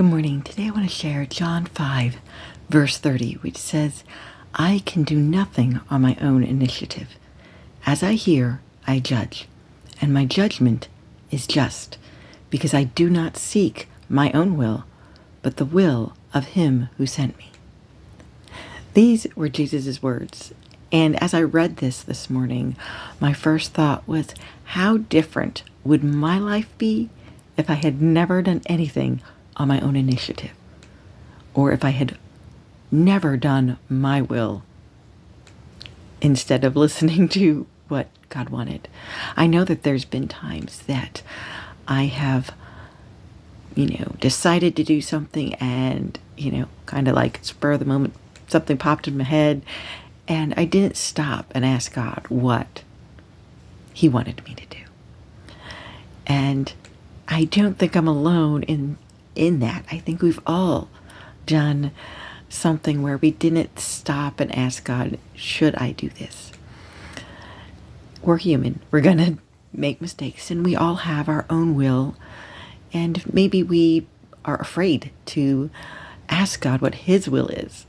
Good morning. Today I want to share John 5, verse 30, which says, I can do nothing on my own initiative. As I hear, I judge, and my judgment is just, because I do not seek my own will, but the will of him who sent me. These were Jesus' words. And as I read this morning, my first thought was, how different would my life be if I had never done anything on my own initiative, or if I had never done my will instead of listening to what God wanted. I know that there's been times that I have, decided to do something and, kind of like spur of the moment, something popped in my head, and I didn't stop and ask God what he wanted me to do. And I don't think I'm alone in that. I think we've all done something where we didn't stop and ask God, should I do this? We're human. We're going to make mistakes, and we all have our own will. And maybe we are afraid to ask God what his will is.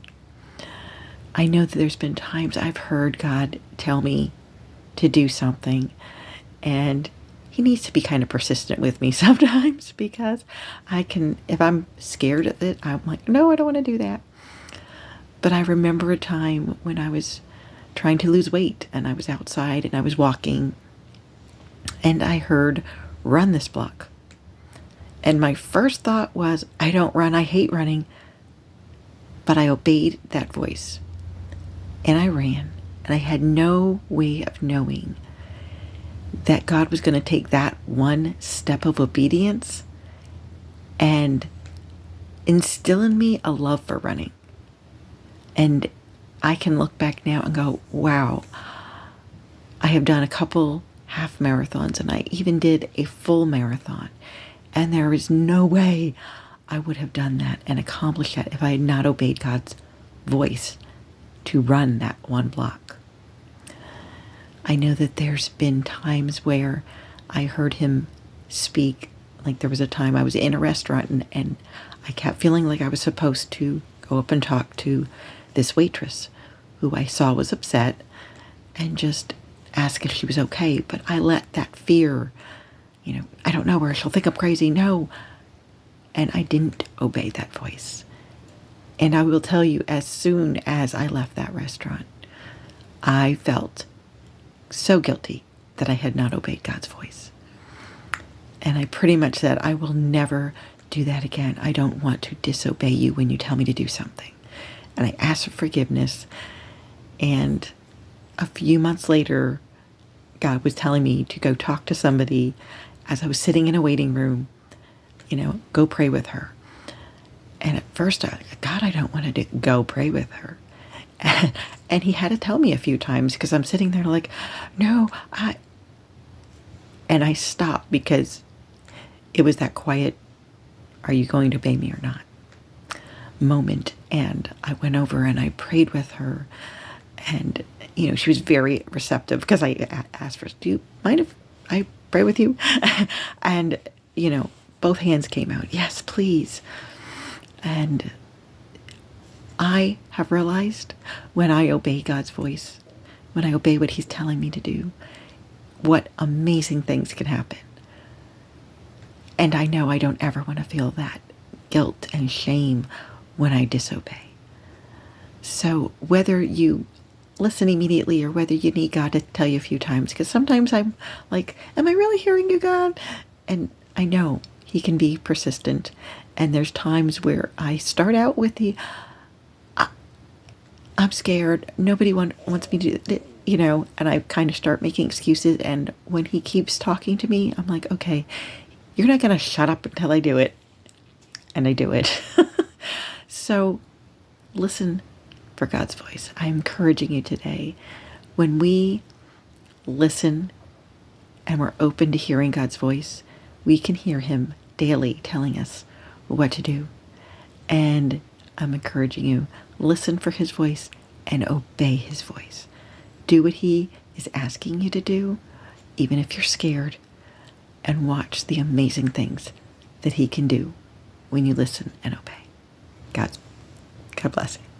I know that there's been times I've heard God tell me to do something, and he needs to be kind of persistent with me sometimes, because if I'm scared of it, I'm like, no, I don't want to do that. But I remember a time when I was trying to lose weight, and I was outside and I was walking, and I heard, run this block. And my first thought was, I don't run, I hate running. But I obeyed that voice, and I ran, and I had no way of knowing that God was going to take that one step of obedience and instill in me a love for running. And I can look back now and go, wow, I have done a couple half marathons, and I even did a full marathon. And there is no way I would have done that and accomplished that if I had not obeyed God's voice to run that one block. I know that there's been times where I heard him speak. Like there was a time I was in a restaurant and I kept feeling like I was supposed to go up and talk to this waitress who I saw was upset and just ask if she was okay. But I let that fear, I don't know where she'll think I'm crazy. No. And I didn't obey that voice. And I will tell you, as soon as I left that restaurant, I felt so guilty that I had not obeyed God's voice. And I pretty much said, I will never do that again. I don't want to disobey you when you tell me to do something. And I asked for forgiveness. And a few months later, God was telling me to go talk to somebody as I was sitting in a waiting room, go pray with her. And at first, God, I don't want to go pray with her. And he had to tell me a few times, because I'm sitting there like, no, and I stopped because it was that quiet, are you going to obey me or not moment. And I went over and I prayed with her. And, she was very receptive, because I asked her, do you mind if I pray with you? And, both hands came out. Yes, please. And I have realized when I obey God's voice, when I obey what he's telling me to do, what amazing things can happen. And I know I don't ever want to feel that guilt and shame when I disobey. So whether you listen immediately or whether you need God to tell you a few times, because sometimes I'm like, am I really hearing you, God? And I know he can be persistent. And there's times where I start out with I'm scared. Nobody wants me to do it, and I kind of start making excuses. And when he keeps talking to me, I'm like, okay, you're not going to shut up until I do it. And I do it. So listen for God's voice. I'm encouraging you today, when we listen and we're open to hearing God's voice, we can hear him daily telling us what to do. And I'm encouraging you, listen for his voice and obey his voice. Do what he is asking you to do, even if you're scared, and watch the amazing things that he can do when you listen and obey. God bless you.